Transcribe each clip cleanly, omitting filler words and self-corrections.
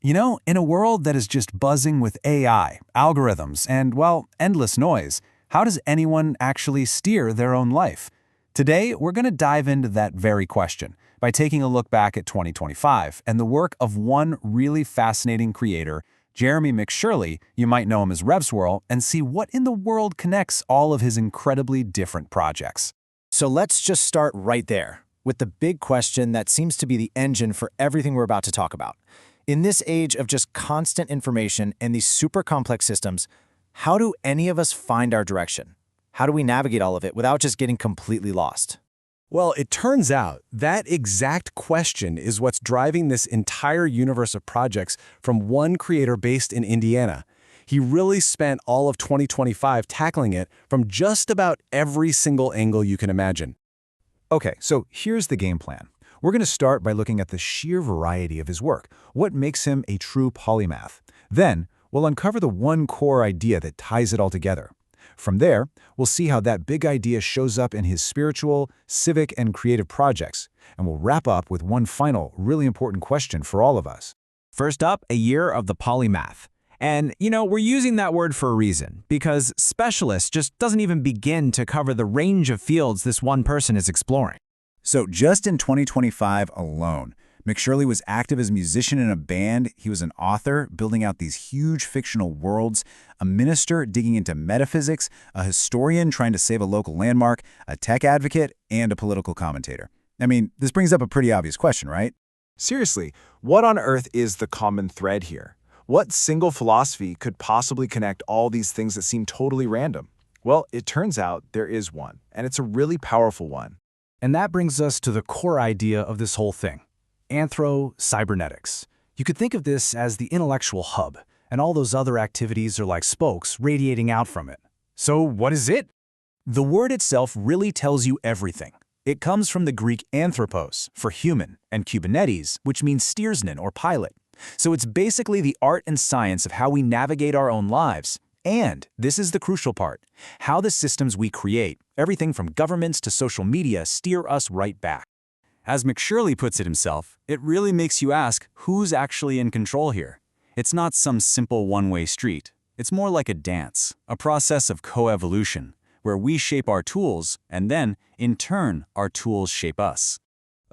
In a world that is just buzzing with AI, algorithms, and, well, endless noise, how does anyone actually steer their own life? Today, we're going to dive into that very question by taking a look back at 2025 and the work of one really fascinating creator, Jeremy McShirley, you might know him as Revswirl, and see what in the world connects all of his incredibly different projects. So let's just start right there, with the big question that seems to be the engine for everything we're about to talk about. In this age of just constant information and these super complex systems, how do any of us find our direction? How do we navigate all of it without just getting completely lost? Well, it turns out that exact question is what's driving this entire universe of projects from one creator based in Indiana. He really spent all of 2025 tackling it from just about every single angle you can imagine. Okay, so here's the game plan. We're going to start by looking at the sheer variety of his work, what makes him a true polymath. Then, we'll uncover the one core idea that ties it all together. From there, we'll see how that big idea shows up in his spiritual, civic, and creative projects, and we'll wrap up with one final, really important question for all of us. First up, a year of the polymath. And, we're using that word for a reason, because specialist just doesn't even begin to cover the range of fields this one person is exploring. So just in 2025 alone, McShirley was active as a musician in a band, he was an author, building out these huge fictional worlds, a minister digging into metaphysics, a historian trying to save a local landmark, a tech advocate, and a political commentator. I mean, this brings up a pretty obvious question, right? Seriously, what on earth is the common thread here? What single philosophy could possibly connect all these things that seem totally random? Well, it turns out there is one, and it's a really powerful one. And that brings us to the core idea of this whole thing, anthro-cybernetics. You could think of this as the intellectual hub, and all those other activities are like spokes radiating out from it. So what is it? The word itself really tells you everything. It comes from the Greek anthropos, for human, and kybernetes, which means steersman or pilot. So it's basically the art and science of how we navigate our own lives. And this is the crucial part, how the systems we create, everything from governments to social media, steer us right back. As McShirley puts it himself, it really makes you ask who's actually in control here. It's not some simple one-way street. It's more like a dance, a process of coevolution, where we shape our tools, and then, in turn, our tools shape us.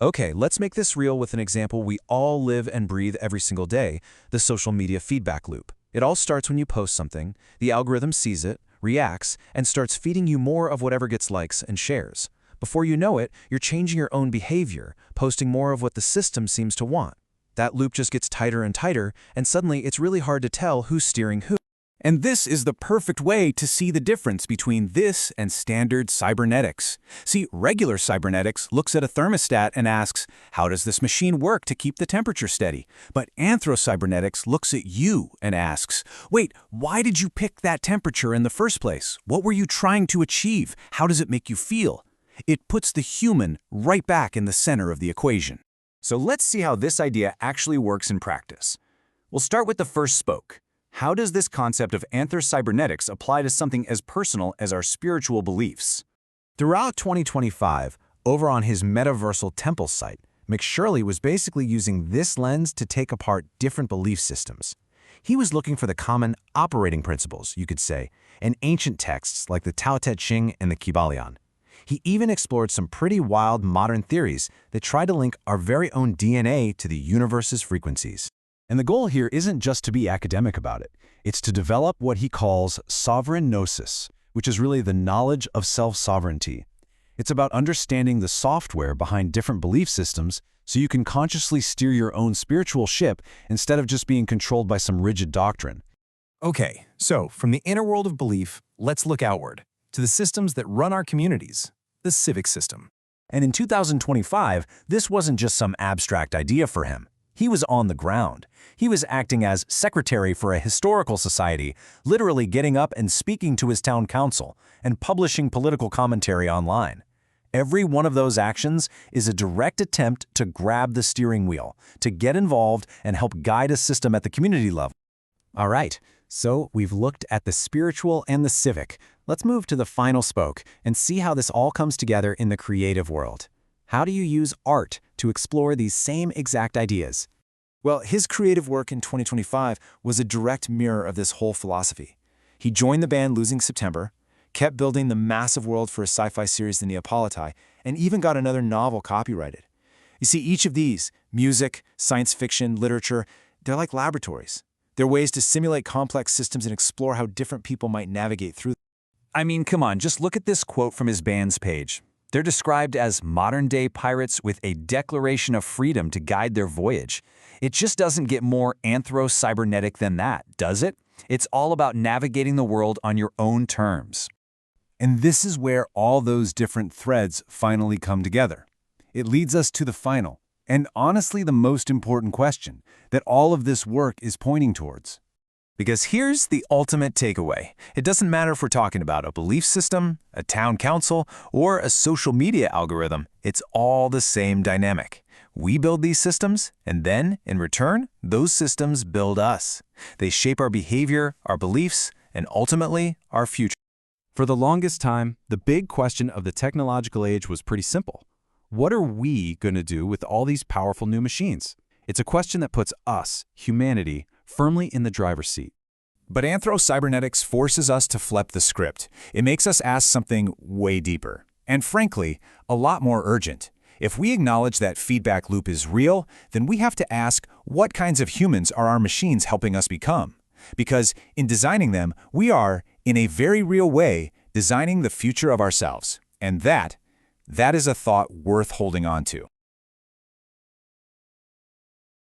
Okay, let's make this real with an example we all live and breathe every single day, the social media feedback loop. It all starts when you post something, the algorithm sees it, reacts, and starts feeding you more of whatever gets likes and shares. Before you know it, you're changing your own behavior, posting more of what the system seems to want. That loop just gets tighter and tighter, and suddenly it's really hard to tell who's steering who. And this is the perfect way to see the difference between this and standard cybernetics. See, regular cybernetics looks at a thermostat and asks, how does this machine work to keep the temperature steady? But anthro-cybernetics looks at you and asks, wait, why did you pick that temperature in the first place? What were you trying to achieve? How does it make you feel? It puts the human right back in the center of the equation. So let's see how this idea actually works in practice. We'll start with the first spoke. How does this concept of anthro-cybernetics apply to something as personal as our spiritual beliefs? Throughout 2025, over on his Metaversal Temple site, McShirley was basically using this lens to take apart different belief systems. He was looking for the common operating principles, you could say, in ancient texts like the Tao Te Ching and the Kybalion. He even explored some pretty wild modern theories that try to link our very own DNA to the universe's frequencies. And the goal here isn't just to be academic about it. It's to develop what he calls sovereign gnosis, which is really the knowledge of self-sovereignty. It's about understanding the software behind different belief systems so you can consciously steer your own spiritual ship instead of just being controlled by some rigid doctrine. Okay, so from the inner world of belief, let's look outward to the systems that run our communities, the civic system. And in 2025, this wasn't just some abstract idea for him. He was on the ground. He was acting as secretary for a historical society, literally getting up and speaking to his town council and publishing political commentary online. Every one of those actions is a direct attempt to grab the steering wheel, to get involved and help guide a system at the community level. All right, so we've looked at the spiritual and the civic. Let's move to the final spoke and see how this all comes together in the creative world. How do you use art to explore these same exact ideas? Well, his creative work in 2025 was a direct mirror of this whole philosophy. He joined the band Losing September, kept building the massive world for a sci-fi series, The Neapolitai, and even got another novel copyrighted. You see, each of these, music, science fiction, literature, they're like laboratories. They're ways to simulate complex systems and explore how different people might navigate through them. I mean, come on, just look at this quote from his band's page. They're described as modern-day pirates with a declaration of freedom to guide their voyage. It just doesn't get more anthro-cybernetic than that, does it? It's all about navigating the world on your own terms. And this is where all those different threads finally come together. It leads us to the final, and honestly the most important question that all of this work is pointing towards. Because here's the ultimate takeaway. It doesn't matter if we're talking about a belief system, a town council, or a social media algorithm, it's all the same dynamic. We build these systems, and then, in return, those systems build us. They shape our behavior, our beliefs, and ultimately, our future. For the longest time, the big question of the technological age was pretty simple. What are we going to do with all these powerful new machines? It's a question that puts us, humanity, firmly in the driver's seat. But anthro-cybernetics forces us to flip the script. It makes us ask something way deeper, and frankly, a lot more urgent. If we acknowledge that feedback loop is real, then we have to ask, what kinds of humans are our machines helping us become? Because in designing them, we are, in a very real way, designing the future of ourselves. And that is a thought worth holding on to.